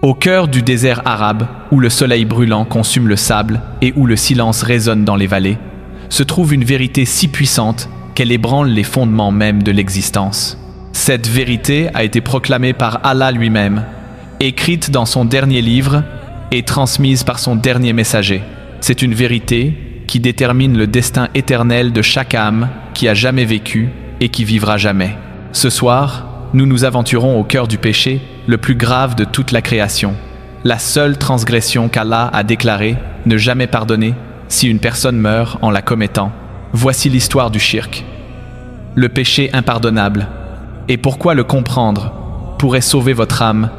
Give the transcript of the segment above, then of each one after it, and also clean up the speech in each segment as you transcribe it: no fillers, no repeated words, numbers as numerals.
Au cœur du désert arabe, où le soleil brûlant consume le sable et où le silence résonne dans les vallées, se trouve une vérité si puissante qu'elle ébranle les fondements mêmes de l'existence. Cette vérité a été proclamée par Allah lui-même, écrite dans son dernier livre et transmise par son dernier messager. C'est une vérité qui détermine le destin éternel de chaque âme qui a jamais vécu et qui vivra jamais. Ce soir, nous nous aventurons au cœur du péché, le plus grave de toute la création. La seule transgression qu'Allah a déclarée ne jamais pardonner si une personne meurt en la commettant. Voici l'histoire du shirk. Le péché impardonnable. Et pourquoi le comprendre pourrait sauver votre âme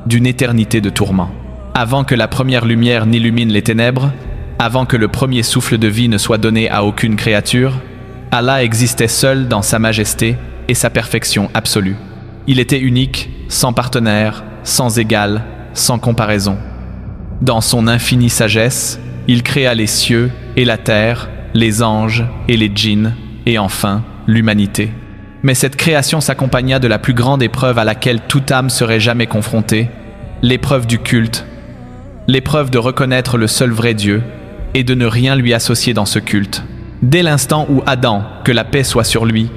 d'une éternité de tourments. Avant que la première lumière n'illumine les ténèbres, avant que le premier souffle de vie ne soit donné à aucune créature, Allah existait seul dans sa majesté et sa perfection absolue. Il était unique, sans partenaire, sans égal, sans comparaison. Dans son infinie sagesse, il créa les cieux et la terre, les anges et les djinns, et enfin l'humanité. Mais cette création s'accompagna de la plus grande épreuve à laquelle toute âme serait jamais confrontée, l'épreuve du culte, l'épreuve de reconnaître le seul vrai Dieu et de ne rien lui associer dans ce culte. Dès l'instant où Adam, que la paix soit sur lui,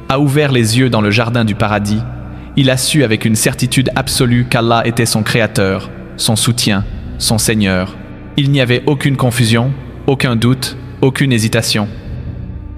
a ouvert les yeux dans le jardin du paradis, il a su avec une certitude absolue qu'Allah était son créateur, son soutien, son Seigneur. Il n'y avait aucune confusion, aucun doute, aucune hésitation.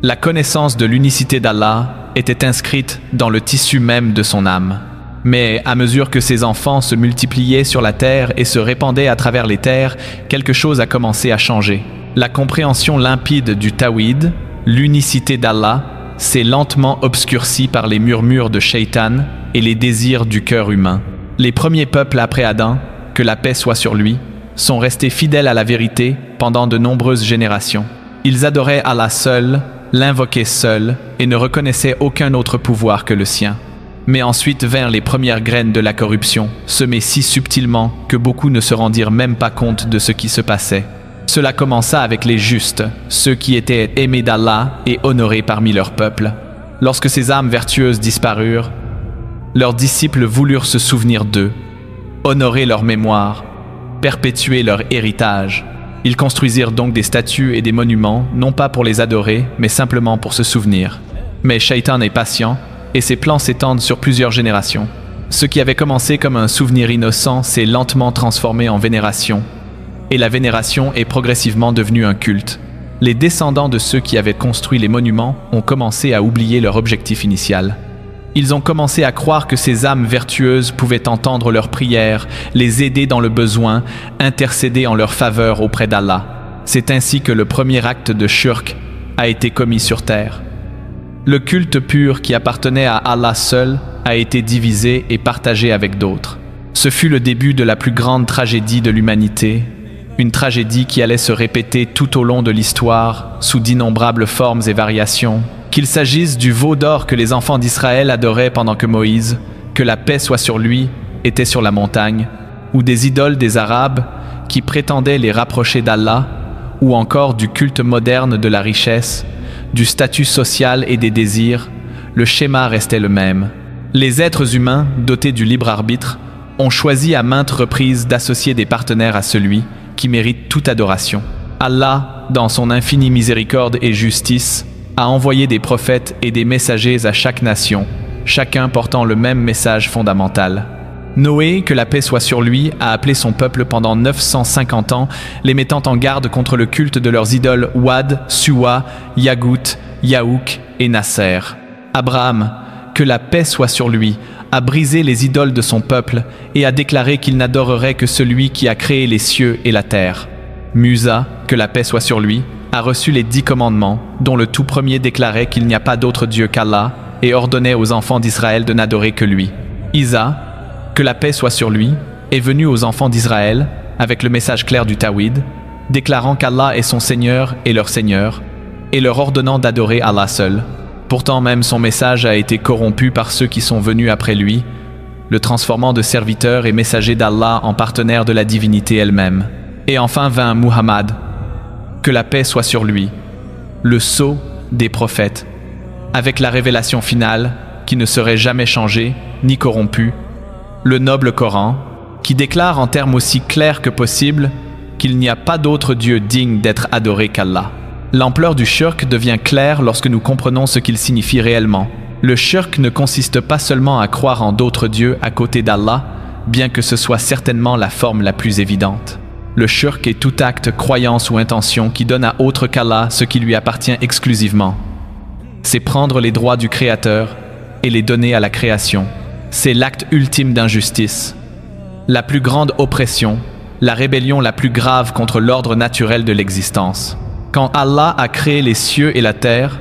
La connaissance de l'unicité d'Allah était inscrite dans le tissu même de son âme. Mais à mesure que ses enfants se multipliaient sur la terre et se répandaient à travers les terres, quelque chose a commencé à changer. La compréhension limpide du Tawhid, l'unicité d'Allah, s'est lentement obscurcie par les murmures de Shaitan et les désirs du cœur humain. Les premiers peuples après Adam, que la paix soit sur lui, sont restés fidèles à la vérité pendant de nombreuses générations. Ils adoraient Allah seul, l'invoquaient seul et ne reconnaissaient aucun autre pouvoir que le sien. Mais ensuite vinrent les premières graines de la corruption, semées si subtilement que beaucoup ne se rendirent même pas compte de ce qui se passait. Cela commença avec les justes, ceux qui étaient aimés d'Allah et honorés parmi leur peuple. Lorsque ces âmes vertueuses disparurent, leurs disciples voulurent se souvenir d'eux, honorer leur mémoire, perpétuer leur héritage. Ils construisirent donc des statues et des monuments, non pas pour les adorer, mais simplement pour se souvenir. Mais Shaitan est patient, et ses plans s'étendent sur plusieurs générations. Ce qui avait commencé comme un souvenir innocent s'est lentement transformé en vénération, et la vénération est progressivement devenue un culte. Les descendants de ceux qui avaient construit les monuments ont commencé à oublier leur objectif initial. Ils ont commencé à croire que ces âmes vertueuses pouvaient entendre leurs prières, les aider dans le besoin, intercéder en leur faveur auprès d'Allah. C'est ainsi que le premier acte de shirk a été commis sur terre. Le culte pur qui appartenait à Allah seul a été divisé et partagé avec d'autres. Ce fut le début de la plus grande tragédie de l'humanité, une tragédie qui allait se répéter tout au long de l'histoire, sous d'innombrables formes et variations. Qu'il s'agisse du veau d'or que les enfants d'Israël adoraient pendant que Moïse, que la paix soit sur lui, était sur la montagne, ou des idoles des Arabes qui prétendaient les rapprocher d'Allah, ou encore du culte moderne de la richesse, du statut social et des désirs, le schéma restait le même. Les êtres humains, dotés du libre arbitre, ont choisi à maintes reprises d'associer des partenaires à celui qui mérite toute adoration. Allah, dans son infinie miséricorde et justice, a envoyé des prophètes et des messagers à chaque nation, chacun portant le même message fondamental. Noé, que la paix soit sur lui, a appelé son peuple pendant 950 ans, les mettant en garde contre le culte de leurs idoles Wad, Suwa, Yagout, Yaouk et Nasser. Abraham, que la paix soit sur lui, a brisé les idoles de son peuple et a déclaré qu'il n'adorerait que celui qui a créé les cieux et la terre. Musa, que la paix soit sur lui, a reçu les 10 commandements, dont le tout premier déclarait qu'il n'y a pas d'autre Dieu qu'Allah et ordonnait aux enfants d'Israël de n'adorer que lui. Isa, que la paix soit sur lui, est venu aux enfants d'Israël avec le message clair du Tawhid, déclarant qu'Allah est son Seigneur et leur Seigneur, et leur ordonnant d'adorer Allah seul. Pourtant même son message a été corrompu par ceux qui sont venus après lui, le transformant de serviteur et messager d'Allah en partenaire de la divinité elle-même. Et enfin vint Muhammad, que la paix soit sur lui, le sceau des prophètes, avec la révélation finale qui ne serait jamais changée ni corrompue, le noble Coran, qui déclare en termes aussi clairs que possible qu'il n'y a pas d'autre Dieu digne d'être adoré qu'Allah. L'ampleur du shirk devient claire lorsque nous comprenons ce qu'il signifie réellement. Le shirk ne consiste pas seulement à croire en d'autres dieux à côté d'Allah, bien que ce soit certainement la forme la plus évidente. Le shirk est tout acte, croyance ou intention qui donne à autre qu'Allah ce qui lui appartient exclusivement. C'est prendre les droits du Créateur et les donner à la création. C'est l'acte ultime d'injustice, la plus grande oppression, la rébellion la plus grave contre l'ordre naturel de l'existence. Quand Allah a créé les cieux et la terre,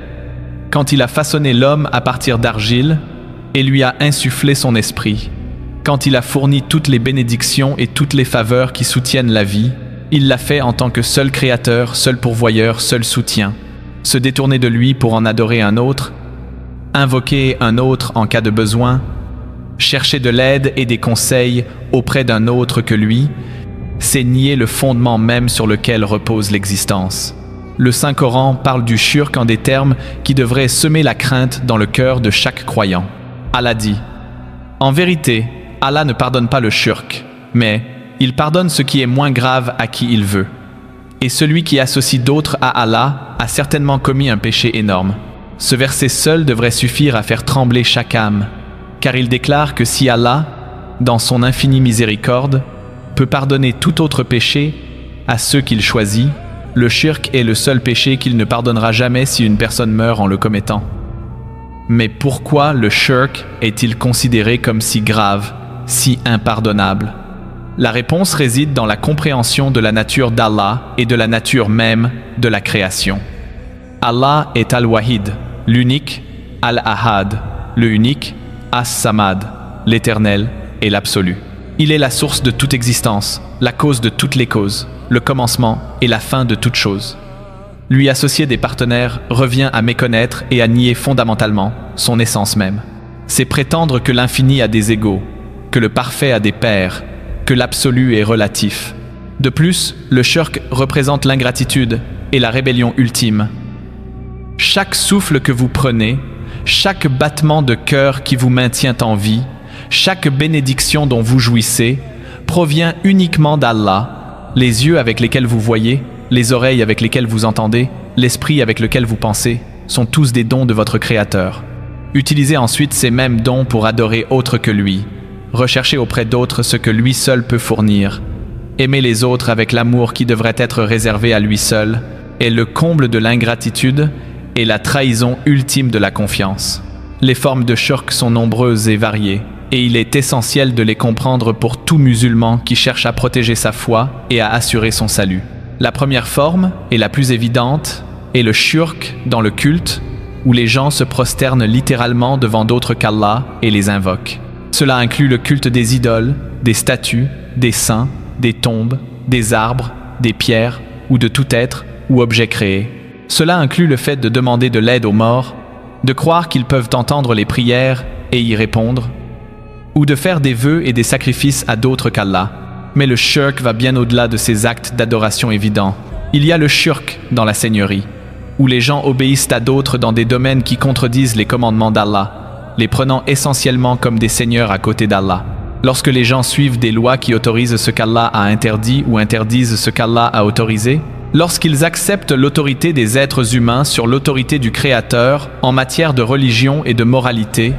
quand il a façonné l'homme à partir d'argile et lui a insufflé son esprit, quand il a fourni toutes les bénédictions et toutes les faveurs qui soutiennent la vie, il l'a fait en tant que seul créateur, seul pourvoyeur, seul soutien. Se détourner de lui pour en adorer un autre, invoquer un autre en cas de besoin, chercher de l'aide et des conseils auprès d'un autre que lui, c'est nier le fondement même sur lequel repose l'existence. Le Saint-Coran parle du shirk en des termes qui devraient semer la crainte dans le cœur de chaque croyant. Allah dit « En vérité, Allah ne pardonne pas le shirk, mais il pardonne ce qui est moins grave à qui il veut. Et celui qui associe d'autres à Allah a certainement commis un péché énorme. » Ce verset seul devrait suffire à faire trembler chaque âme, car il déclare que si Allah, dans son infinie miséricorde, peut pardonner tout autre péché à ceux qu'il choisit, le shirk est le seul péché qu'il ne pardonnera jamais si une personne meurt en le commettant. Mais pourquoi le shirk est-il considéré comme si grave, si impardonnable? La réponse réside dans la compréhension de la nature d'Allah et de la nature même de la création. Allah est Al-Wahid, l'unique, Al-Ahad, le unique, As-Samad, l'éternel et l'absolu. Il est la source de toute existence, la cause de toutes les causes, le commencement et la fin de toute chose. Lui associer des partenaires revient à méconnaître et à nier fondamentalement son essence même. C'est prétendre que l'infini a des égaux, que le parfait a des pairs, que l'absolu est relatif. De plus, le shirk représente l'ingratitude et la rébellion ultime. Chaque souffle que vous prenez, chaque battement de cœur qui vous maintient en vie, chaque bénédiction dont vous jouissez, provient uniquement d'Allah. Les yeux avec lesquels vous voyez, les oreilles avec lesquelles vous entendez, l'esprit avec lequel vous pensez, sont tous des dons de votre Créateur. Utilisez ensuite ces mêmes dons pour adorer autre que lui. Recherchez auprès d'autres ce que lui seul peut fournir. Aimez les autres avec l'amour qui devrait être réservé à lui seul, est le comble de l'ingratitude et la trahison ultime de la confiance. Les formes de shirk sont nombreuses et variées, et il est essentiel de les comprendre pour tout musulman qui cherche à protéger sa foi et à assurer son salut. La première forme, et la plus évidente, est le shirk dans le culte, où les gens se prosternent littéralement devant d'autres qu'Allah et les invoquent. Cela inclut le culte des idoles, des statues, des saints, des tombes, des arbres, des pierres ou de tout être ou objet créé. Cela inclut le fait de demander de l'aide aux morts, de croire qu'ils peuvent entendre les prières et y répondre, ou de faire des vœux et des sacrifices à d'autres qu'Allah. Mais le shirk va bien au-delà de ces actes d'adoration évidents. Il y a le shirk dans la seigneurie, où les gens obéissent à d'autres dans des domaines qui contredisent les commandements d'Allah, les prenant essentiellement comme des seigneurs à côté d'Allah. Lorsque les gens suivent des lois qui autorisent ce qu'Allah a interdit ou interdisent ce qu'Allah a autorisé, lorsqu'ils acceptent l'autorité des êtres humains sur l'autorité du Créateur en matière de religion et de moralité,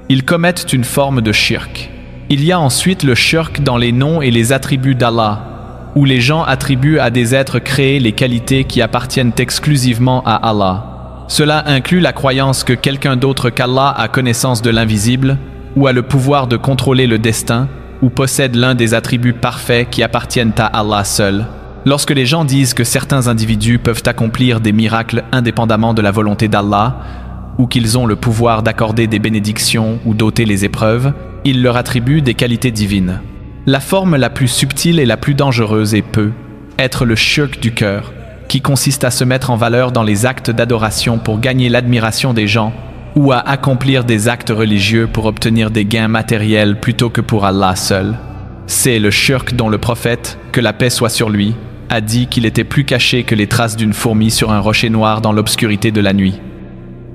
ils commettent une forme de shirk. Il y a ensuite le shirk dans les noms et les attributs d'Allah, où les gens attribuent à des êtres créés les qualités qui appartiennent exclusivement à Allah. Cela inclut la croyance que quelqu'un d'autre qu'Allah a connaissance de l'invisible, ou a le pouvoir de contrôler le destin, ou possède l'un des attributs parfaits qui appartiennent à Allah seul. Lorsque les gens disent que certains individus peuvent accomplir des miracles indépendamment de la volonté d'Allah, ou qu'ils ont le pouvoir d'accorder des bénédictions ou d'ôter les épreuves, ils leur attribuent des qualités divines. La forme la plus subtile et la plus dangereuse peut être le shirk du cœur, qui consiste à se mettre en valeur dans les actes d'adoration pour gagner l'admiration des gens, ou à accomplir des actes religieux pour obtenir des gains matériels plutôt que pour Allah seul. C'est le shirk dont le prophète, que la paix soit sur lui, a dit qu'il était plus caché que les traces d'une fourmi sur un rocher noir dans l'obscurité de la nuit.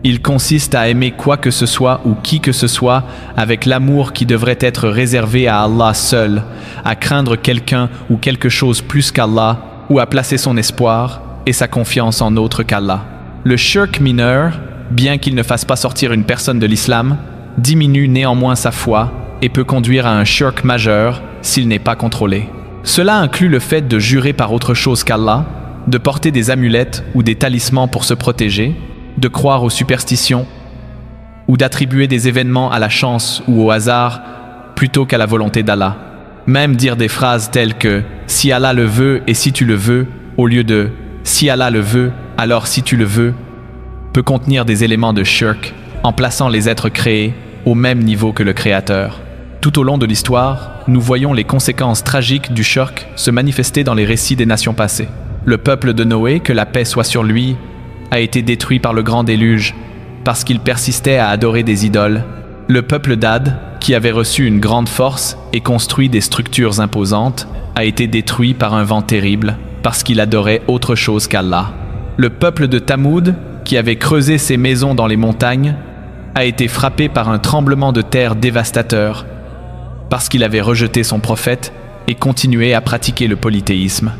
Il consiste à aimer quoi que ce soit ou qui que ce soit avec l'amour qui devrait être réservé à Allah seul, à craindre quelqu'un ou quelque chose plus qu'Allah, ou à placer son espoir et sa confiance en autre qu'Allah. Le shirk mineur, bien qu'il ne fasse pas sortir une personne de l'islam, diminue néanmoins sa foi et peut conduire à un shirk majeur s'il n'est pas contrôlé. Cela inclut le fait de jurer par autre chose qu'Allah, de porter des amulettes ou des talismans pour se protéger, de croire aux superstitions, ou d'attribuer des événements à la chance ou au hasard plutôt qu'à la volonté d'Allah. Même dire des phrases telles que « si Allah le veut et si tu le veux » au lieu de « si Allah le veut, alors si tu le veux » peut contenir des éléments de shirk en plaçant les êtres créés au même niveau que le Créateur. Tout au long de l'histoire, nous voyons les conséquences tragiques du shirk se manifester dans les récits des nations passées. Le peuple de Noé, que la paix soit sur lui, a été détruit par le grand déluge parce qu'il persistait à adorer des idoles. Le peuple d'Ad, qui avait reçu une grande force et construit des structures imposantes, a été détruit par un vent terrible parce qu'il adorait autre chose qu'Allah. Le peuple de Tamoud, qui avait creusé ses maisons dans les montagnes, a été frappé par un tremblement de terre dévastateur parce qu'il avait rejeté son prophète et continué à pratiquer le polythéisme.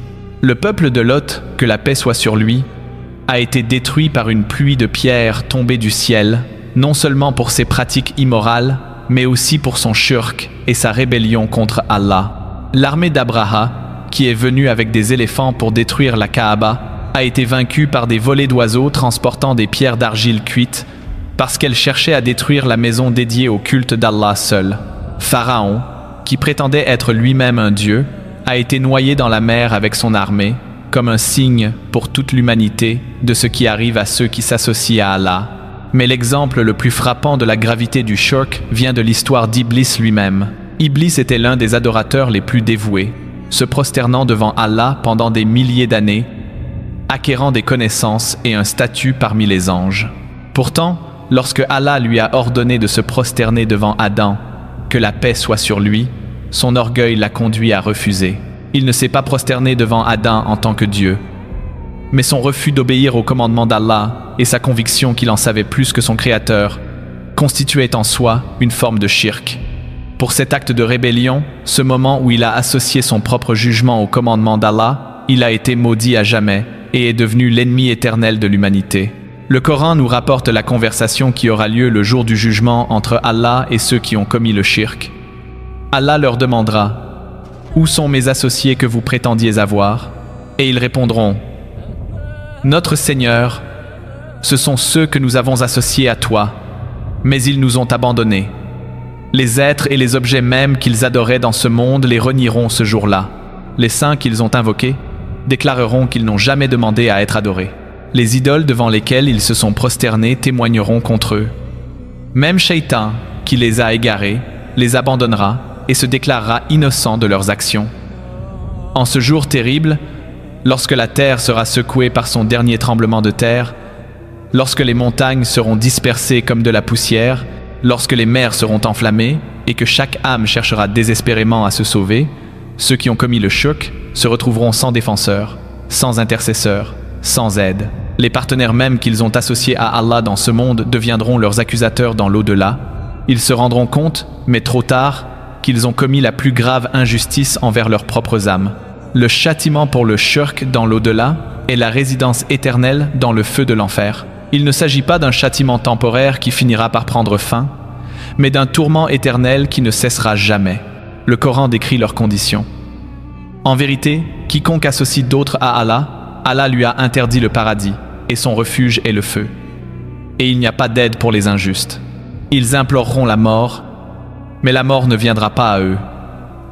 Le peuple de Lot, que la paix soit sur lui, a été détruit par une pluie de pierres tombées du ciel, non seulement pour ses pratiques immorales, mais aussi pour son shirk et sa rébellion contre Allah. L'armée d'Abraha, qui est venue avec des éléphants pour détruire la Kaaba, a été vaincue par des volées d'oiseaux transportant des pierres d'argile cuites parce qu'elle cherchait à détruire la maison dédiée au culte d'Allah seul. Pharaon, qui prétendait être lui-même un dieu, a été noyé dans la mer avec son armée, comme un signe pour toute l'humanité de ce qui arrive à ceux qui s'associent à Allah. Mais l'exemple le plus frappant de la gravité du shirk vient de l'histoire d'Iblis lui-même. Iblis était l'un des adorateurs les plus dévoués, se prosternant devant Allah pendant des milliers d'années, acquérant des connaissances et un statut parmi les anges. Pourtant, lorsque Allah lui a ordonné de se prosterner devant Adam, que la paix soit sur lui, son orgueil l'a conduit à refuser. Il ne s'est pas prosterné devant Adam en tant que Dieu. Mais son refus d'obéir au commandement d'Allah et sa conviction qu'il en savait plus que son Créateur constituaient en soi une forme de shirk. Pour cet acte de rébellion, ce moment où il a associé son propre jugement au commandement d'Allah, il a été maudit à jamais et est devenu l'ennemi éternel de l'humanité. Le Coran nous rapporte la conversation qui aura lieu le jour du jugement entre Allah et ceux qui ont commis le shirk. Allah leur demandera « Où sont mes associés que vous prétendiez avoir ?» Et ils répondront « Notre Seigneur, ce sont ceux que nous avons associés à toi, mais ils nous ont abandonnés. Les êtres et les objets mêmes qu'ils adoraient dans ce monde les renieront ce jour-là. Les saints qu'ils ont invoqués déclareront qu'ils n'ont jamais demandé à être adorés. Les idoles devant lesquelles ils se sont prosternés témoigneront contre eux. Même Shaitan, qui les a égarés, les abandonnera et se déclarera innocent de leurs actions. En ce jour terrible, lorsque la terre sera secouée par son dernier tremblement de terre, lorsque les montagnes seront dispersées comme de la poussière, lorsque les mers seront enflammées et que chaque âme cherchera désespérément à se sauver, ceux qui ont commis le shirk se retrouveront sans défenseur, sans intercesseur, sans aide. Les partenaires mêmes qu'ils ont associés à Allah dans ce monde deviendront leurs accusateurs dans l'au-delà. Ils se rendront compte, mais trop tard, qu'ils ont commis la plus grave injustice envers leurs propres âmes. Le châtiment pour le shirk dans l'au-delà est la résidence éternelle dans le feu de l'enfer. Il ne s'agit pas d'un châtiment temporaire qui finira par prendre fin, mais d'un tourment éternel qui ne cessera jamais. Le Coran décrit leurs conditions. En vérité, quiconque associe d'autres à Allah, Allah lui a interdit le paradis, et son refuge est le feu. Et il n'y a pas d'aide pour les injustes. Ils imploreront la mort, mais la mort ne viendra pas à eux.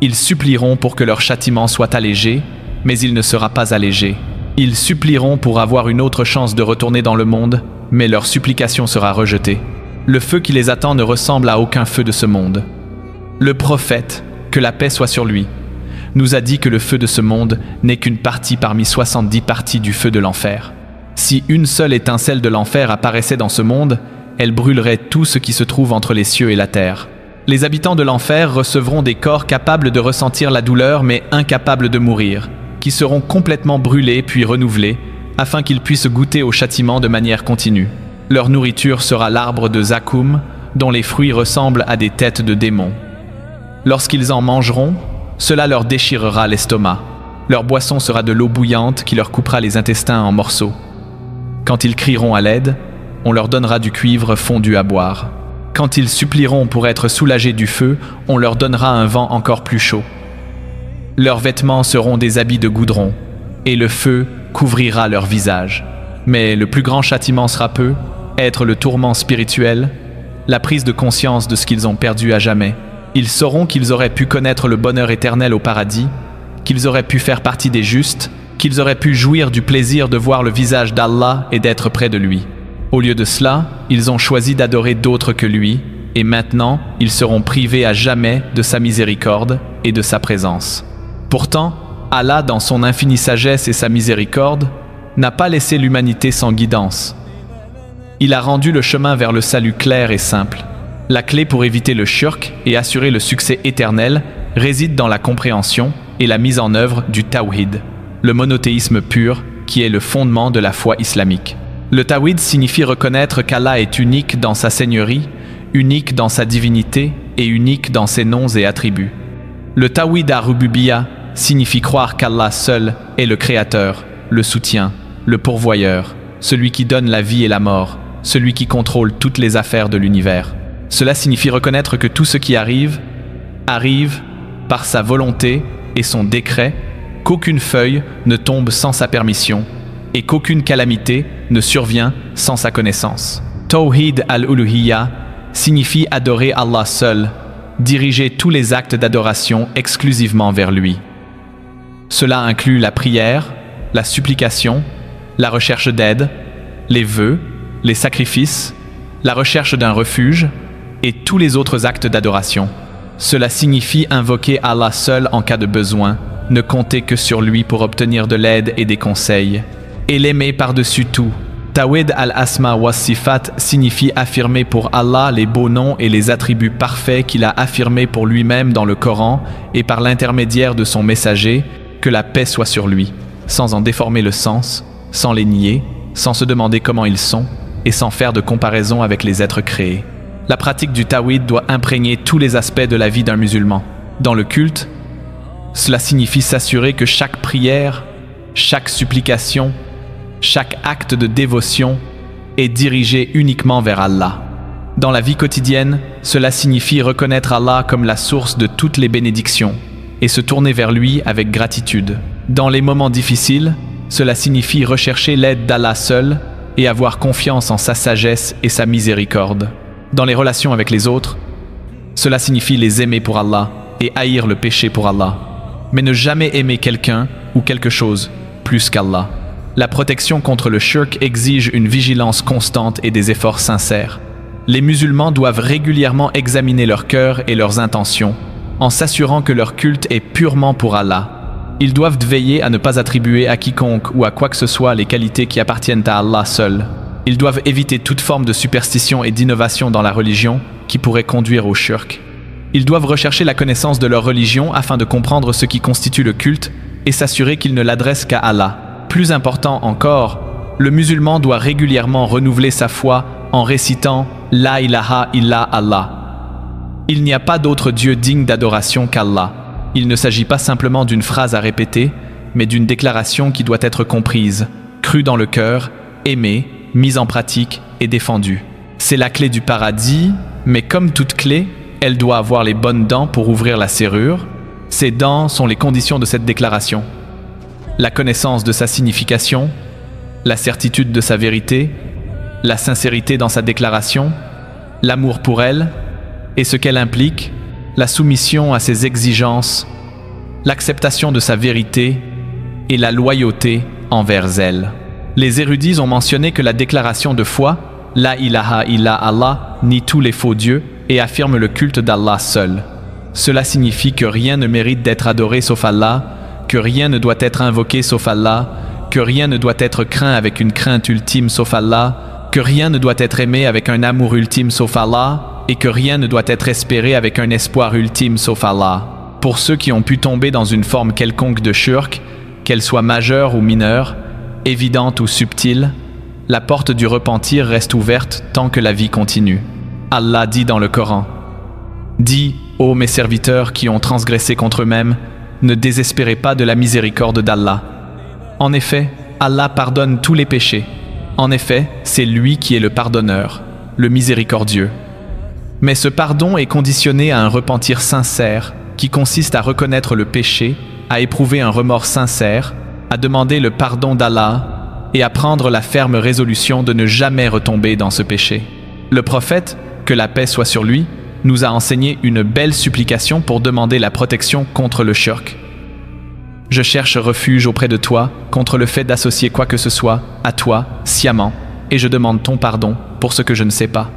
Ils supplieront pour que leur châtiment soit allégé, mais il ne sera pas allégé. Ils supplieront pour avoir une autre chance de retourner dans le monde, mais leur supplication sera rejetée. Le feu qui les attend ne ressemble à aucun feu de ce monde. Le prophète, que la paix soit sur lui, nous a dit que le feu de ce monde n'est qu'une partie parmi 70 parties du feu de l'enfer. Si une seule étincelle de l'enfer apparaissait dans ce monde, elle brûlerait tout ce qui se trouve entre les cieux et la terre. Les habitants de l'enfer recevront des corps capables de ressentir la douleur mais incapables de mourir, qui seront complètement brûlés puis renouvelés, afin qu'ils puissent goûter au châtiment de manière continue. Leur nourriture sera l'arbre de Zakoum, dont les fruits ressemblent à des têtes de démons. Lorsqu'ils en mangeront, cela leur déchirera l'estomac. Leur boisson sera de l'eau bouillante qui leur coupera les intestins en morceaux. Quand ils crieront à l'aide, on leur donnera du cuivre fondu à boire. Quand ils supplieront pour être soulagés du feu, on leur donnera un vent encore plus chaud. Leurs vêtements seront des habits de goudron, et le feu couvrira leur visage. Mais le plus grand châtiment sera peu, être le tourment spirituel, la prise de conscience de ce qu'ils ont perdu à jamais. Ils sauront qu'ils auraient pu connaître le bonheur éternel au paradis, qu'ils auraient pu faire partie des justes, qu'ils auraient pu jouir du plaisir de voir le visage d'Allah et d'être près de lui. Au lieu de cela, ils ont choisi d'adorer d'autres que lui, et maintenant, ils seront privés à jamais de sa miséricorde et de sa présence. Pourtant, Allah, dans son infinie sagesse et sa miséricorde, n'a pas laissé l'humanité sans guidance. Il a rendu le chemin vers le salut clair et simple. La clé pour éviter le shirk et assurer le succès éternel réside dans la compréhension et la mise en œuvre du tawhid, le monothéisme pur qui est le fondement de la foi islamique. Le tawhid signifie reconnaître qu'Allah est unique dans sa seigneurie, unique dans sa divinité et unique dans ses noms et attributs. Le tawhid ar-rububiyya signifie croire qu'Allah seul est le créateur, le soutien, le pourvoyeur, celui qui donne la vie et la mort, celui qui contrôle toutes les affaires de l'univers. Cela signifie reconnaître que tout ce qui arrive, arrive par sa volonté et son décret, qu'aucune feuille ne tombe sans sa permission et qu'aucune calamité ne survient sans sa connaissance. Tawhid al-Uluhiyya signifie adorer Allah seul, diriger tous les actes d'adoration exclusivement vers lui. Cela inclut la prière, la supplication, la recherche d'aide, les vœux, les sacrifices, la recherche d'un refuge et tous les autres actes d'adoration. Cela signifie invoquer Allah seul en cas de besoin, ne compter que sur lui pour obtenir de l'aide et des conseils, et l'aimer par-dessus tout. Tawhid al-Asma wa Sifat signifie affirmer pour Allah les beaux noms et les attributs parfaits qu'il a affirmés pour lui-même dans le Coran et par l'intermédiaire de son messager, que la paix soit sur lui, sans en déformer le sens, sans les nier, sans se demander comment ils sont et sans faire de comparaison avec les êtres créés. La pratique du tawhid doit imprégner tous les aspects de la vie d'un musulman. Dans le culte, cela signifie s'assurer que chaque prière, chaque supplication, chaque acte de dévotion est dirigé uniquement vers Allah. Dans la vie quotidienne, cela signifie reconnaître Allah comme la source de toutes les bénédictions et se tourner vers lui avec gratitude. Dans les moments difficiles, cela signifie rechercher l'aide d'Allah seul et avoir confiance en sa sagesse et sa miséricorde. Dans les relations avec les autres, cela signifie les aimer pour Allah et haïr le péché pour Allah, mais ne jamais aimer quelqu'un ou quelque chose plus qu'Allah. La protection contre le shirk exige une vigilance constante et des efforts sincères. Les musulmans doivent régulièrement examiner leur cœur et leurs intentions, en s'assurant que leur culte est purement pour Allah. Ils doivent veiller à ne pas attribuer à quiconque ou à quoi que ce soit les qualités qui appartiennent à Allah seul. Ils doivent éviter toute forme de superstition et d'innovation dans la religion qui pourrait conduire au shirk. Ils doivent rechercher la connaissance de leur religion afin de comprendre ce qui constitue le culte et s'assurer qu'ils ne l'adressent qu'à Allah. Plus important encore, le musulman doit régulièrement renouveler sa foi en récitant « La ilaha illa Allah ». Il n'y a pas d'autre Dieu digne d'adoration qu'Allah. Il ne s'agit pas simplement d'une phrase à répéter, mais d'une déclaration qui doit être comprise, crue dans le cœur, aimée, mise en pratique et défendue. C'est la clé du paradis, mais comme toute clé, elle doit avoir les bonnes dents pour ouvrir la serrure. Ces dents sont les conditions de cette déclaration. La connaissance de sa signification, la certitude de sa vérité, la sincérité dans sa déclaration, l'amour pour elle et ce qu'elle implique, la soumission à ses exigences, l'acceptation de sa vérité et la loyauté envers elle. Les érudits ont mentionné que la déclaration de foi, La ilaha illa Allah, nie tous les faux dieux et affirme le culte d'Allah seul. Cela signifie que rien ne mérite d'être adoré sauf Allah, que rien ne doit être invoqué sauf Allah, que rien ne doit être craint avec une crainte ultime sauf Allah, que rien ne doit être aimé avec un amour ultime sauf Allah, et que rien ne doit être espéré avec un espoir ultime sauf Allah. Pour ceux qui ont pu tomber dans une forme quelconque de shirk, qu'elle soit majeure ou mineure, évidente ou subtile, La porte du repentir reste ouverte tant que la vie continue. Allah dit dans le Coran: Dis, ô mes serviteurs qui ont transgressé contre eux-mêmes, ne désespérez pas de la miséricorde d'Allah. En effet, Allah pardonne tous les péchés. En effet, c'est lui qui est le pardonneur, le miséricordieux. Mais ce pardon est conditionné à un repentir sincère, qui consiste à reconnaître le péché, à éprouver un remords sincère, à demander le pardon d'Allah et à prendre la ferme résolution de ne jamais retomber dans ce péché. Le prophète, que la paix soit sur lui, nous a enseigné une belle supplication pour demander la protection contre le shirk. Je cherche refuge auprès de toi contre le fait d'associer quoi que ce soit à toi sciemment, et je demande ton pardon pour ce que je ne sais pas.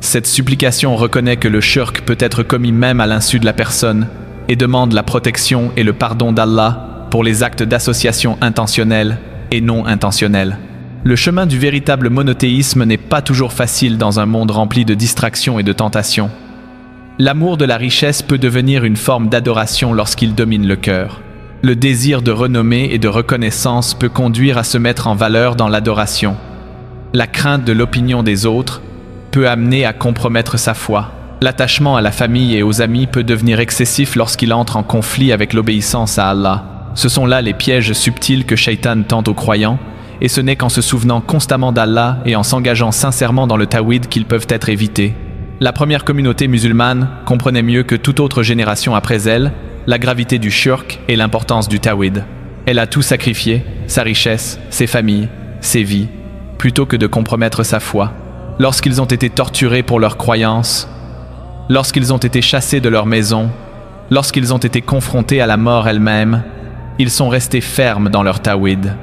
Cette supplication reconnaît que le shirk peut être commis même à l'insu de la personne et demande la protection et le pardon d'Allah pour les actes d'association intentionnels et non intentionnels. Le chemin du véritable monothéisme n'est pas toujours facile dans un monde rempli de distractions et de tentations. L'amour de la richesse peut devenir une forme d'adoration lorsqu'il domine le cœur. Le désir de renommée et de reconnaissance peut conduire à se mettre en valeur dans l'adoration. La crainte de l'opinion des autres peut amener à compromettre sa foi. L'attachement à la famille et aux amis peut devenir excessif lorsqu'il entre en conflit avec l'obéissance à Allah. Ce sont là les pièges subtils que Shaitan tente aux croyants, et ce n'est qu'en se souvenant constamment d'Allah et en s'engageant sincèrement dans le tawhid qu'ils peuvent être évités. La première communauté musulmane comprenait mieux que toute autre génération après elle la gravité du shirk et l'importance du tawhid. Elle a tout sacrifié, sa richesse, ses familles, ses vies, plutôt que de compromettre sa foi. Lorsqu'ils ont été torturés pour leurs croyances, lorsqu'ils ont été chassés de leur maison, lorsqu'ils ont été confrontés à la mort elle-même, ils sont restés fermes dans leur tawhid.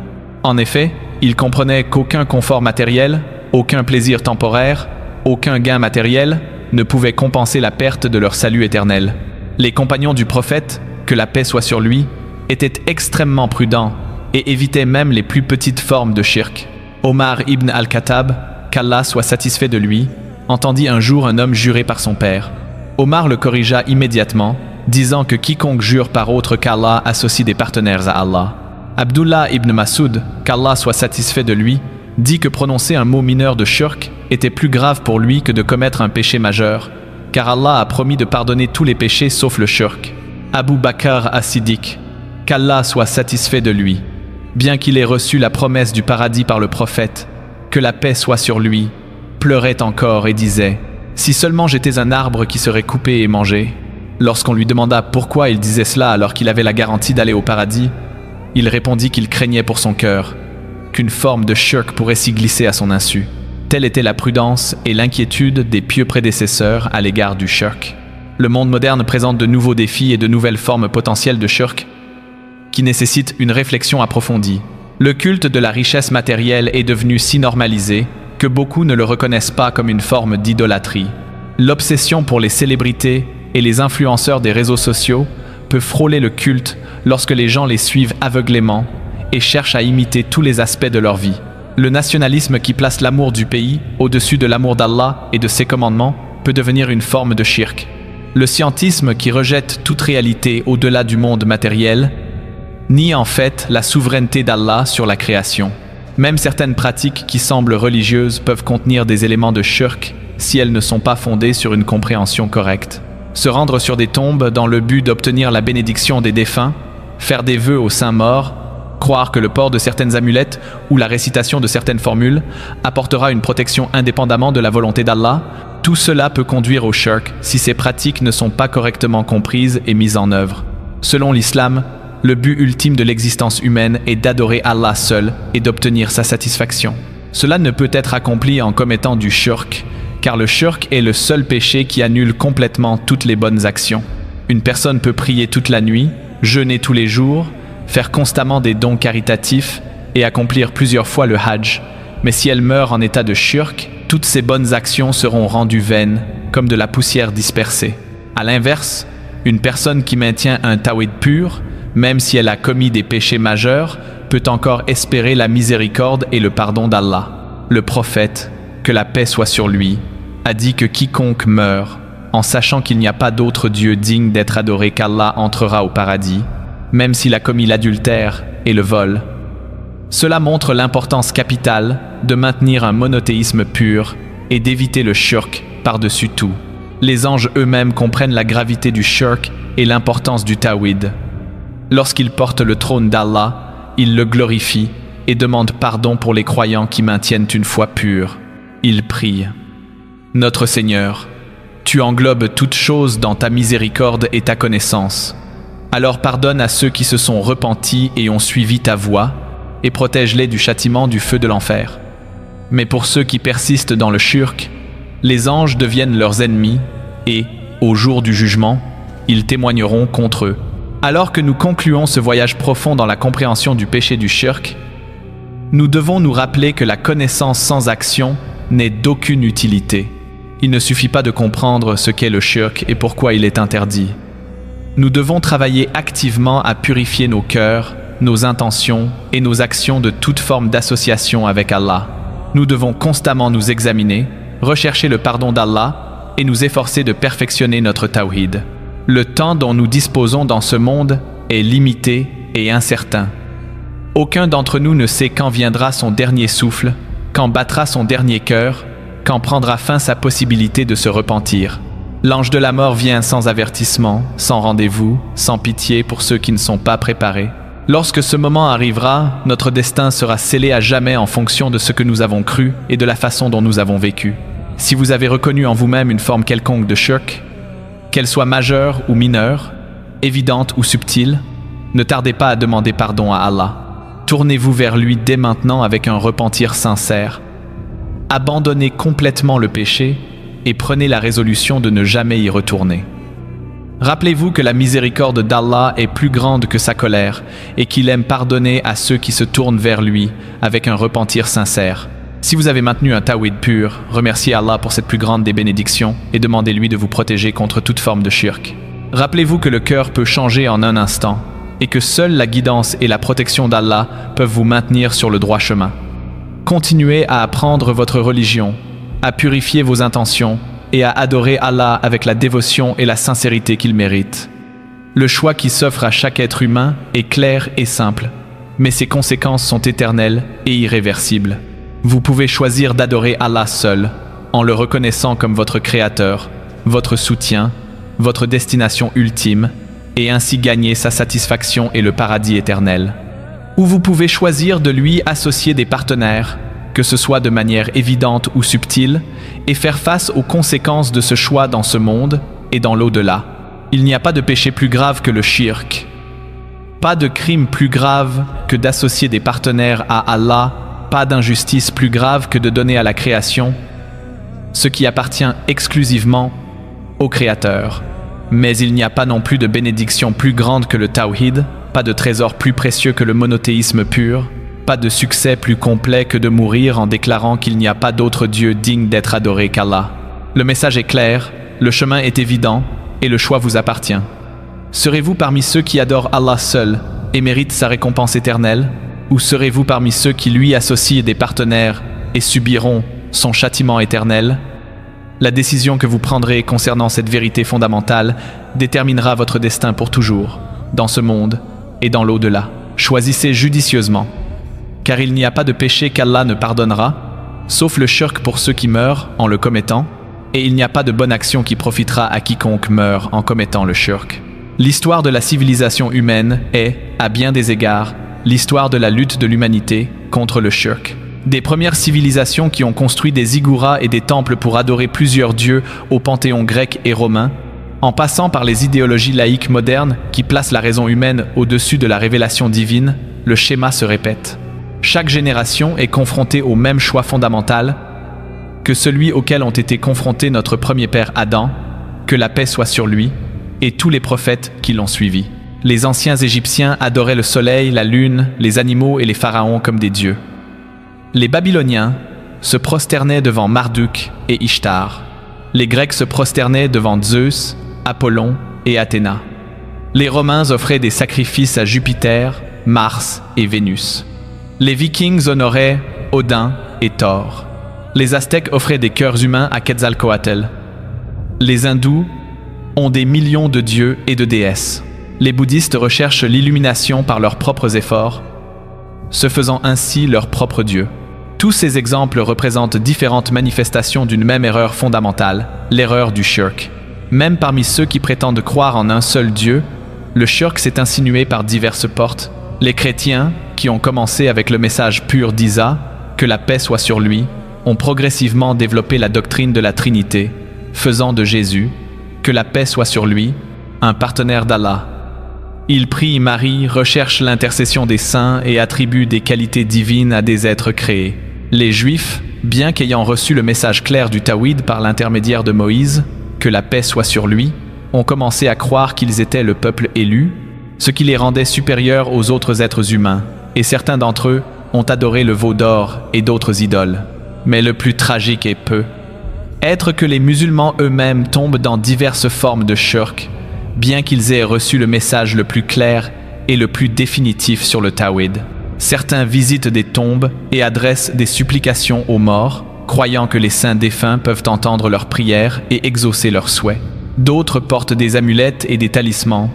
En effet, ils comprenaient qu'aucun confort matériel, aucun plaisir temporaire, aucun gain matériel ne pouvait compenser la perte de leur salut éternel. Les compagnons du prophète, que la paix soit sur lui, étaient extrêmement prudents et évitaient même les plus petites formes de shirk. Omar ibn al-Khattab, qu'Allah soit satisfait de lui, entendit un jour un homme jurer par son père. Omar le corrigea immédiatement, disant que quiconque jure par autre qu'Allah associe des partenaires à Allah. Abdullah ibn Mas'ud, qu'Allah soit satisfait de lui, dit que prononcer un mot mineur de shirk était plus grave pour lui que de commettre un péché majeur, car Allah a promis de pardonner tous les péchés sauf le shirk. Abu Bakr as-Siddiq, qu'Allah soit satisfait de lui, bien qu'il ait reçu la promesse du paradis par le prophète, que la paix soit sur lui, pleurait encore et disait « Si seulement j'étais un arbre qui serait coupé et mangé ». Lorsqu'on lui demanda pourquoi il disait cela alors qu'il avait la garantie d'aller au paradis, il répondit qu'il craignait pour son cœur, qu'une forme de shirk pourrait s'y glisser à son insu. Telle était la prudence et l'inquiétude des pieux prédécesseurs à l'égard du shirk. Le monde moderne présente de nouveaux défis et de nouvelles formes potentielles de shirk qui nécessitent une réflexion approfondie. Le culte de la richesse matérielle est devenu si normalisé que beaucoup ne le reconnaissent pas comme une forme d'idolâtrie. L'obsession pour les célébrités et les influenceurs des réseaux sociaux peut frôler le culte lorsque les gens les suivent aveuglément et cherchent à imiter tous les aspects de leur vie. Le nationalisme qui place l'amour du pays au-dessus de l'amour d'Allah et de ses commandements peut devenir une forme de shirk. Le scientisme qui rejette toute réalité au-delà du monde matériel nie en fait la souveraineté d'Allah sur la création. Même certaines pratiques qui semblent religieuses peuvent contenir des éléments de shirk si elles ne sont pas fondées sur une compréhension correcte. Se rendre sur des tombes dans le but d'obtenir la bénédiction des défunts, faire des vœux aux saints morts, croire que le port de certaines amulettes ou la récitation de certaines formules apportera une protection indépendamment de la volonté d'Allah, tout cela peut conduire au shirk si ces pratiques ne sont pas correctement comprises et mises en œuvre. Selon l'islam, le but ultime de l'existence humaine est d'adorer Allah seul et d'obtenir sa satisfaction. Cela ne peut être accompli en commettant du shirk, car le shirk est le seul péché qui annule complètement toutes les bonnes actions. Une personne peut prier toute la nuit, jeûner tous les jours, faire constamment des dons caritatifs et accomplir plusieurs fois le hajj, mais si elle meurt en état de shirk, toutes ces bonnes actions seront rendues vaines, comme de la poussière dispersée. À l'inverse, une personne qui maintient un tawhid pur, même si elle a commis des péchés majeurs, peut encore espérer la miséricorde et le pardon d'Allah. Le prophète, que la paix soit sur lui, a dit que quiconque meurt, en sachant qu'il n'y a pas d'autre Dieu digne d'être adoré qu'Allah entrera au paradis, même s'il a commis l'adultère et le vol. Cela montre l'importance capitale de maintenir un monothéisme pur et d'éviter le shirk par-dessus tout. Les anges eux-mêmes comprennent la gravité du shirk et l'importance du tawhid. Lorsqu'ils portent le trône d'Allah, ils le glorifient et demandent pardon pour les croyants qui maintiennent une foi pure. Ils prient. Notre Seigneur, tu englobes toutes choses dans ta miséricorde et ta connaissance. Alors pardonne à ceux qui se sont repentis et ont suivi ta voie, et protège-les du châtiment du feu de l'enfer. Mais pour ceux qui persistent dans le shirk, les anges deviennent leurs ennemis et, au jour du jugement, ils témoigneront contre eux. Alors que nous concluons ce voyage profond dans la compréhension du péché du shirk, nous devons nous rappeler que la connaissance sans action n'est d'aucune utilité. Il ne suffit pas de comprendre ce qu'est le shirk et pourquoi il est interdit. Nous devons travailler activement à purifier nos cœurs, nos intentions et nos actions de toute forme d'association avec Allah. Nous devons constamment nous examiner, rechercher le pardon d'Allah et nous efforcer de perfectionner notre tawhid. Le temps dont nous disposons dans ce monde est limité et incertain. Aucun d'entre nous ne sait quand viendra son dernier souffle, quand battra son dernier cœur, quand prendra fin sa possibilité de se repentir. L'ange de la mort vient sans avertissement, sans rendez-vous, sans pitié pour ceux qui ne sont pas préparés. Lorsque ce moment arrivera, notre destin sera scellé à jamais en fonction de ce que nous avons cru et de la façon dont nous avons vécu. Si vous avez reconnu en vous-même une forme quelconque de shirk, qu'elle soit majeure ou mineure, évidente ou subtile, ne tardez pas à demander pardon à Allah. Tournez-vous vers lui dès maintenant avec un repentir sincère. Abandonnez complètement le péché et prenez la résolution de ne jamais y retourner. Rappelez-vous que la miséricorde d'Allah est plus grande que sa colère et qu'il aime pardonner à ceux qui se tournent vers lui avec un repentir sincère. Si vous avez maintenu un tawhid pur, remerciez Allah pour cette plus grande des bénédictions et demandez-lui de vous protéger contre toute forme de shirk. Rappelez-vous que le cœur peut changer en un instant et que seule la guidance et la protection d'Allah peuvent vous maintenir sur le droit chemin. Continuez à apprendre votre religion, à purifier vos intentions et à adorer Allah avec la dévotion et la sincérité qu'il mérite. Le choix qui s'offre à chaque être humain est clair et simple, mais ses conséquences sont éternelles et irréversibles. Vous pouvez choisir d'adorer Allah seul, en le reconnaissant comme votre créateur, votre soutien, votre destination ultime, et ainsi gagner sa satisfaction et le paradis éternel. Ou vous pouvez choisir de lui associer des partenaires, que ce soit de manière évidente ou subtile, et faire face aux conséquences de ce choix dans ce monde et dans l'au-delà. Il n'y a pas de péché plus grave que le shirk. Pas de crime plus grave que d'associer des partenaires à Allah, pas d'injustice plus grave que de donner à la création ce qui appartient exclusivement au Créateur. Mais il n'y a pas non plus de bénédiction plus grande que le tawhid, pas de trésor plus précieux que le monothéisme pur, pas de succès plus complet que de mourir en déclarant qu'il n'y a pas d'autre Dieu digne d'être adoré qu'Allah. Le message est clair, le chemin est évident et le choix vous appartient. Serez-vous parmi ceux qui adorent Allah seul et méritent sa récompense éternelle, ou serez-vous parmi ceux qui lui associent des partenaires et subiront son châtiment éternel? La décision que vous prendrez concernant cette vérité fondamentale déterminera votre destin pour toujours, dans ce monde et dans l'au-delà. Choisissez judicieusement, car il n'y a pas de péché qu'Allah ne pardonnera, sauf le shirk pour ceux qui meurent en le commettant, et il n'y a pas de bonne action qui profitera à quiconque meurt en commettant le shirk. L'histoire de la civilisation humaine est, à bien des égards, l'histoire de la lutte de l'humanité contre le shirk. Des premières civilisations qui ont construit des ziggourats et des temples pour adorer plusieurs dieux au panthéon grec et romain, en passant par les idéologies laïques modernes qui placent la raison humaine au-dessus de la révélation divine, le schéma se répète. Chaque génération est confrontée au même choix fondamental que celui auquel ont été confrontés notre premier père Adam, que la paix soit sur lui, et tous les prophètes qui l'ont suivi. Les anciens Égyptiens adoraient le soleil, la lune, les animaux et les pharaons comme des dieux. Les Babyloniens se prosternaient devant Marduk et Ishtar. Les Grecs se prosternaient devant Zeus, Apollon et Athéna. Les Romains offraient des sacrifices à Jupiter, Mars et Vénus. Les Vikings honoraient Odin et Thor. Les Aztèques offraient des cœurs humains à Quetzalcoatl. Les Hindous ont des millions de dieux et de déesses. Les bouddhistes recherchent l'illumination par leurs propres efforts. se faisant ainsi leur propre Dieu. Tous ces exemples représentent différentes manifestations d'une même erreur fondamentale, l'erreur du shirk. Même parmi ceux qui prétendent croire en un seul Dieu, le shirk s'est insinué par diverses portes. Les chrétiens, qui ont commencé avec le message pur d'Isa, que la paix soit sur lui, ont progressivement développé la doctrine de la Trinité, faisant de Jésus, que la paix soit sur lui, un partenaire d'Allah. Ils prient Marie, recherchent l'intercession des saints et attribuent des qualités divines à des êtres créés. Les Juifs, bien qu'ayant reçu le message clair du Tawhid par l'intermédiaire de Moïse, que la paix soit sur lui, ont commencé à croire qu'ils étaient le peuple élu, ce qui les rendait supérieurs aux autres êtres humains, et certains d'entre eux ont adoré le veau d'or et d'autres idoles. Mais le plus tragique est peu. Être que les musulmans eux-mêmes tombent dans diverses formes de shirk, bien qu'ils aient reçu le message le plus clair et le plus définitif sur le Tawhid. Certains visitent des tombes et adressent des supplications aux morts, croyant que les saints défunts peuvent entendre leurs prières et exaucer leurs souhaits. D'autres portent des amulettes et des talismans,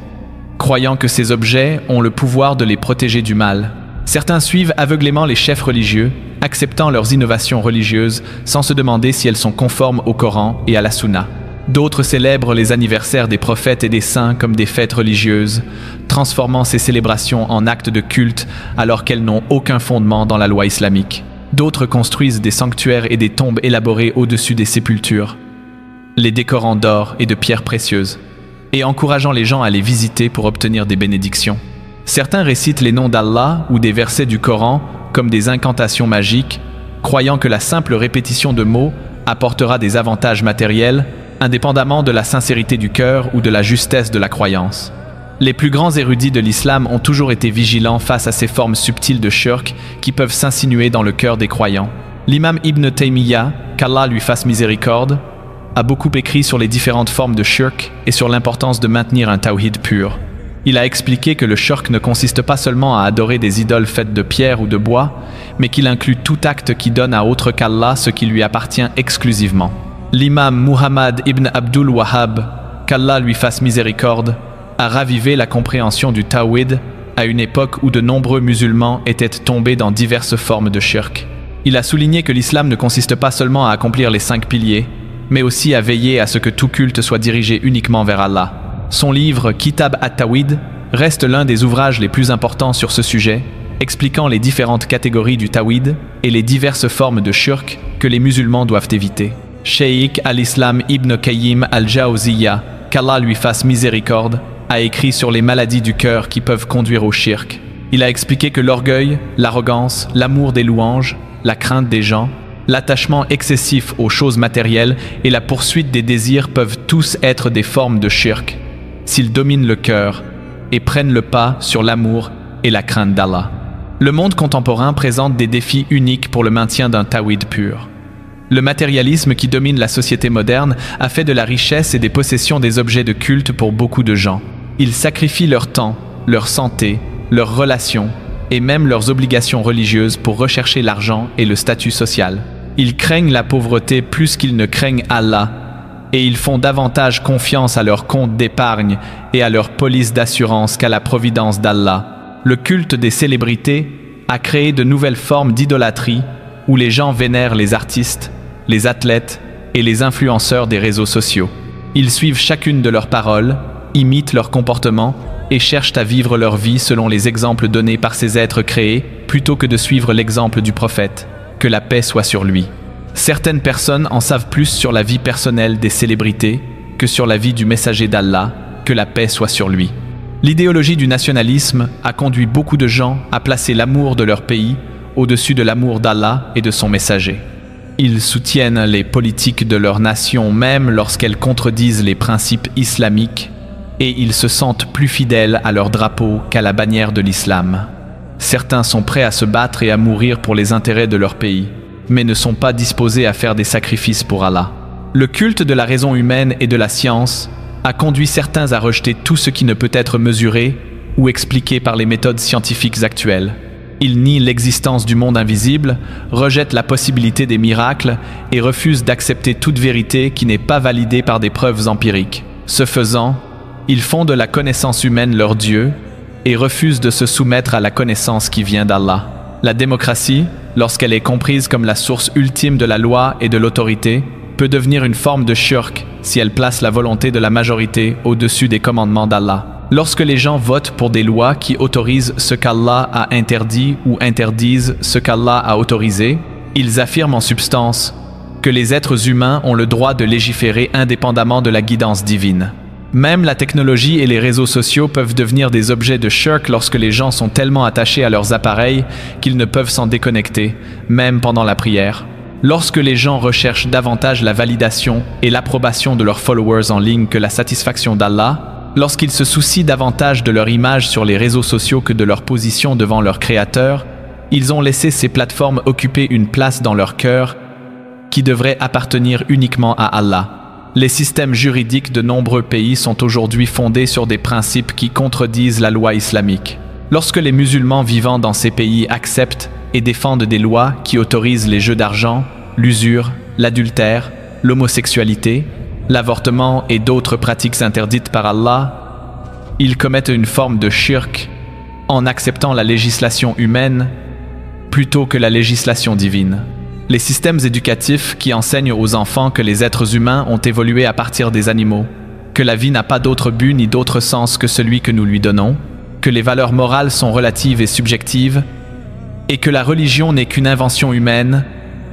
croyant que ces objets ont le pouvoir de les protéger du mal. Certains suivent aveuglément les chefs religieux, acceptant leurs innovations religieuses sans se demander si elles sont conformes au Coran et à la Sunna. D'autres célèbrent les anniversaires des prophètes et des saints comme des fêtes religieuses, transformant ces célébrations en actes de culte alors qu'elles n'ont aucun fondement dans la loi islamique. D'autres construisent des sanctuaires et des tombes élaborées au-dessus des sépultures, les décorant d'or et de pierres précieuses, et encourageant les gens à les visiter pour obtenir des bénédictions. Certains récitent les noms d'Allah ou des versets du Coran comme des incantations magiques, croyant que la simple répétition de mots apportera des avantages matériels, indépendamment de la sincérité du cœur ou de la justesse de la croyance. Les plus grands érudits de l'islam ont toujours été vigilants face à ces formes subtiles de shirk qui peuvent s'insinuer dans le cœur des croyants. L'imam Ibn Taymiyyah, qu'Allah lui fasse miséricorde, a beaucoup écrit sur les différentes formes de shirk et sur l'importance de maintenir un tawhid pur. Il a expliqué que le shirk ne consiste pas seulement à adorer des idoles faites de pierre ou de bois, mais qu'il inclut tout acte qui donne à autre qu'Allah ce qui lui appartient exclusivement. L'imam Muhammad ibn Abdul Wahhab, qu'Allah lui fasse miséricorde, a ravivé la compréhension du Tawhid à une époque où de nombreux musulmans étaient tombés dans diverses formes de shirk. Il a souligné que l'islam ne consiste pas seulement à accomplir les 5 piliers, mais aussi à veiller à ce que tout culte soit dirigé uniquement vers Allah. Son livre Kitab at-Tawhid reste l'un des ouvrages les plus importants sur ce sujet, expliquant les différentes catégories du Tawhid et les diverses formes de shirk que les musulmans doivent éviter. Cheikh al-Islam Ibn Qayyim al-Jawziyya, qu'Allah lui fasse miséricorde, a écrit sur les maladies du cœur qui peuvent conduire au shirk. Il a expliqué que l'orgueil, l'arrogance, l'amour des louanges, la crainte des gens, l'attachement excessif aux choses matérielles et la poursuite des désirs peuvent tous être des formes de shirk, s'ils dominent le cœur et prennent le pas sur l'amour et la crainte d'Allah. Le monde contemporain présente des défis uniques pour le maintien d'un tawhid pur. Le matérialisme qui domine la société moderne a fait de la richesse et des possessions des objets de culte pour beaucoup de gens. Ils sacrifient leur temps, leur santé, leurs relations et même leurs obligations religieuses pour rechercher l'argent et le statut social. Ils craignent la pauvreté plus qu'ils ne craignent Allah et ils font davantage confiance à leur compte d'épargne et à leur police d'assurance qu'à la providence d'Allah. Le culte des célébrités a créé de nouvelles formes d'idolâtrie où les gens vénèrent les artistes, les athlètes et les influenceurs des réseaux sociaux. Ils suivent chacune de leurs paroles, imitent leurs comportements et cherchent à vivre leur vie selon les exemples donnés par ces êtres créés plutôt que de suivre l'exemple du prophète, que la paix soit sur lui. Certaines personnes en savent plus sur la vie personnelle des célébrités que sur la vie du messager d'Allah, que la paix soit sur lui. L'idéologie du nationalisme a conduit beaucoup de gens à placer l'amour de leur pays au-dessus de l'amour d'Allah et de son messager. Ils soutiennent les politiques de leur nation même lorsqu'elles contredisent les principes islamiques et ils se sentent plus fidèles à leur drapeau qu'à la bannière de l'islam. Certains sont prêts à se battre et à mourir pour les intérêts de leur pays, mais ne sont pas disposés à faire des sacrifices pour Allah. Le culte de la raison humaine et de la science a conduit certains à rejeter tout ce qui ne peut être mesuré ou expliqué par les méthodes scientifiques actuelles. Ils nient l'existence du monde invisible, rejettent la possibilité des miracles et refusent d'accepter toute vérité qui n'est pas validée par des preuves empiriques. Ce faisant, ils font de la connaissance humaine leur Dieu et refusent de se soumettre à la connaissance qui vient d'Allah. La démocratie, lorsqu'elle est comprise comme la source ultime de la loi et de l'autorité, peut devenir une forme de shirk si elle place la volonté de la majorité au-dessus des commandements d'Allah. Lorsque les gens votent pour des lois qui autorisent ce qu'Allah a interdit ou interdisent ce qu'Allah a autorisé, ils affirment en substance que les êtres humains ont le droit de légiférer indépendamment de la guidance divine. Même la technologie et les réseaux sociaux peuvent devenir des objets de shirk lorsque les gens sont tellement attachés à leurs appareils qu'ils ne peuvent s'en déconnecter, même pendant la prière. Lorsque les gens recherchent davantage la validation et l'approbation de leurs followers en ligne que la satisfaction d'Allah, lorsqu'ils se soucient davantage de leur image sur les réseaux sociaux que de leur position devant leur créateur, ils ont laissé ces plateformes occuper une place dans leur cœur qui devrait appartenir uniquement à Allah. Les systèmes juridiques de nombreux pays sont aujourd'hui fondés sur des principes qui contredisent la loi islamique. Lorsque les musulmans vivant dans ces pays acceptent et défendent des lois qui autorisent les jeux d'argent, l'usure, l'adultère, l'homosexualité, l'avortement et d'autres pratiques interdites par Allah, ils commettent une forme de shirk en acceptant la législation humaine plutôt que la législation divine. Les systèmes éducatifs qui enseignent aux enfants que les êtres humains ont évolué à partir des animaux, que la vie n'a pas d'autre but ni d'autre sens que celui que nous lui donnons, que les valeurs morales sont relatives et subjectives, et que la religion n'est qu'une invention humaine,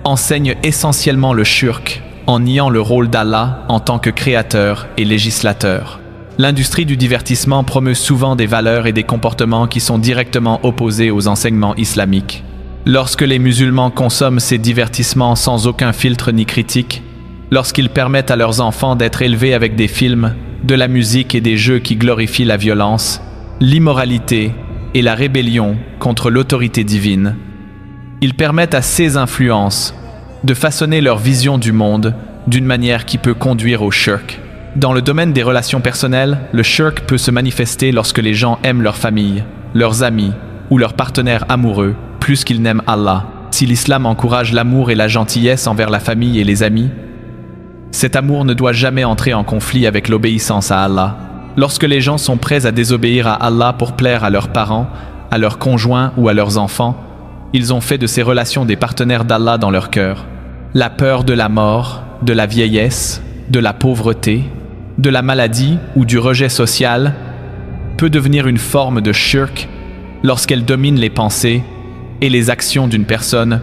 enseignent essentiellement le shirk en niant le rôle d'Allah en tant que créateur et législateur. L'industrie du divertissement promeut souvent des valeurs et des comportements qui sont directement opposés aux enseignements islamiques. Lorsque les musulmans consomment ces divertissements sans aucun filtre ni critique, lorsqu'ils permettent à leurs enfants d'être élevés avec des films, de la musique et des jeux qui glorifient la violence, l'immoralité et la rébellion contre l'autorité divine, ils permettent à ces influences de façonner leur vision du monde d'une manière qui peut conduire au shirk. Dans le domaine des relations personnelles, le shirk peut se manifester lorsque les gens aiment leur famille, leurs amis ou leurs partenaires amoureux plus qu'ils n'aiment Allah. Si l'islam encourage l'amour et la gentillesse envers la famille et les amis, cet amour ne doit jamais entrer en conflit avec l'obéissance à Allah. Lorsque les gens sont prêts à désobéir à Allah pour plaire à leurs parents, à leurs conjoints ou à leurs enfants, ils ont fait de ces relations des partenaires d'Allah dans leur cœur. La peur de la mort, de la vieillesse, de la pauvreté, de la maladie ou du rejet social peut devenir une forme de shirk lorsqu'elle domine les pensées et les actions d'une personne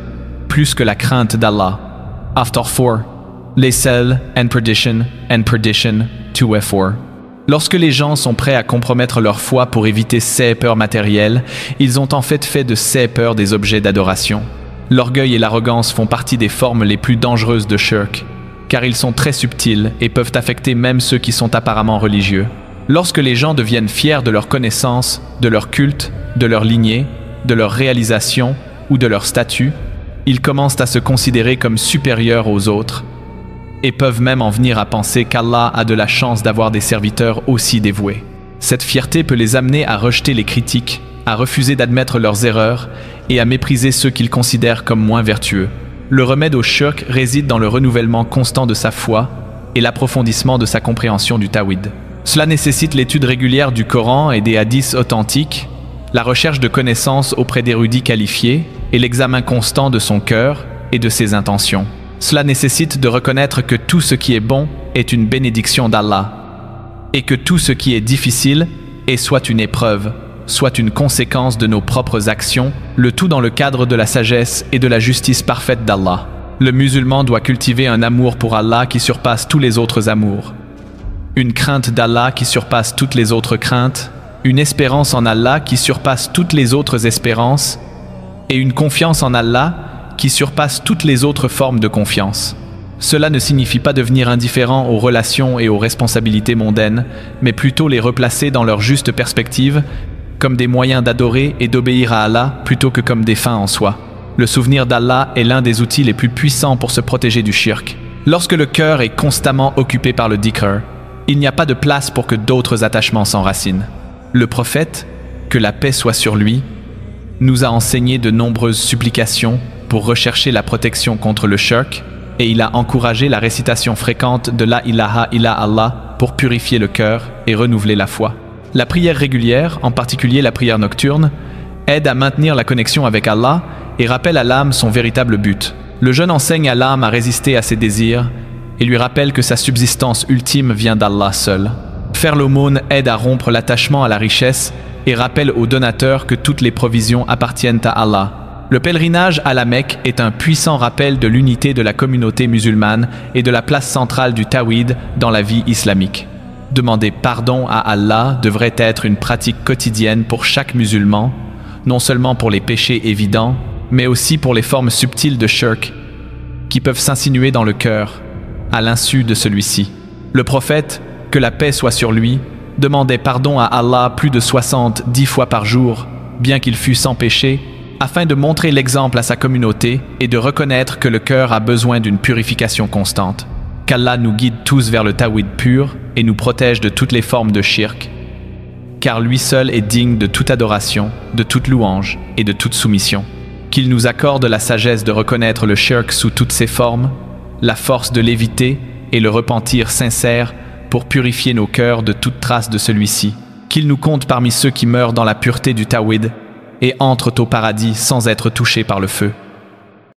plus que la crainte d'Allah. After 4, Laysel and perdition to F4. Lorsque les gens sont prêts à compromettre leur foi pour éviter ces peurs matérielles, ils ont en fait de ces peurs des objets d'adoration. L'orgueil et l'arrogance font partie des formes les plus dangereuses de shirk, car ils sont très subtils et peuvent affecter même ceux qui sont apparemment religieux. Lorsque les gens deviennent fiers de leur connaissance, de leur culte, de leur lignée, de leur réalisation ou de leur statut, ils commencent à se considérer comme supérieurs aux autres et peuvent même en venir à penser qu'Allah a de la chance d'avoir des serviteurs aussi dévoués. Cette fierté peut les amener à rejeter les critiques, à refuser d'admettre leurs erreurs et à mépriser ceux qu'ils considèrent comme moins vertueux. Le remède au shirk réside dans le renouvellement constant de sa foi et l'approfondissement de sa compréhension du tawhid. Cela nécessite l'étude régulière du Coran et des hadiths authentiques, la recherche de connaissances auprès d'érudits qualifiés et l'examen constant de son cœur et de ses intentions. Cela nécessite de reconnaître que tout ce qui est bon est une bénédiction d'Allah et que tout ce qui est difficile est soit une épreuve, soit une conséquence de nos propres actions, le tout dans le cadre de la sagesse et de la justice parfaite d'Allah. Le musulman doit cultiver un amour pour Allah qui surpasse tous les autres amours, une crainte d'Allah qui surpasse toutes les autres craintes, une espérance en Allah qui surpasse toutes les autres espérances et une confiance en Allah qui surpasse toutes les autres formes de confiance. Cela ne signifie pas devenir indifférent aux relations et aux responsabilités mondaines, mais plutôt les replacer dans leur juste perspective, comme des moyens d'adorer et d'obéir à Allah plutôt que comme des fins en soi. Le souvenir d'Allah est l'un des outils les plus puissants pour se protéger du shirk. Lorsque le cœur est constamment occupé par le dhikr, il n'y a pas de place pour que d'autres attachements s'enracinent. Le prophète, que la paix soit sur lui, nous a enseigné de nombreuses supplications pour rechercher la protection contre le shirk et il a encouragé la récitation fréquente de la ilaha illa Allah pour purifier le cœur et renouveler la foi. La prière régulière, en particulier la prière nocturne, aide à maintenir la connexion avec Allah et rappelle à l'âme son véritable but. Le jeûne enseigne à l'âme à résister à ses désirs et lui rappelle que sa subsistance ultime vient d'Allah seul. Faire l'aumône aide à rompre l'attachement à la richesse et rappelle aux donateurs que toutes les provisions appartiennent à Allah. Le pèlerinage à la Mecque est un puissant rappel de l'unité de la communauté musulmane et de la place centrale du tawhid dans la vie islamique. Demander pardon à Allah devrait être une pratique quotidienne pour chaque musulman, non seulement pour les péchés évidents, mais aussi pour les formes subtiles de shirk qui peuvent s'insinuer dans le cœur, à l'insu de celui-ci. Le prophète, que la paix soit sur lui, demandait pardon à Allah plus de 70 fois par jour, bien qu'il fût sans péché, afin de montrer l'exemple à sa communauté et de reconnaître que le cœur a besoin d'une purification constante. Qu'Allah nous guide tous vers le tawhid pur et nous protège de toutes les formes de shirk, car lui seul est digne de toute adoration, de toute louange et de toute soumission. Qu'il nous accorde la sagesse de reconnaître le shirk sous toutes ses formes, la force de l'éviter et le repentir sincère pour purifier nos cœurs de toute trace de celui-ci. Qu'il nous compte parmi ceux qui meurent dans la pureté du tawhid et entrent au paradis sans être touchés par le feu.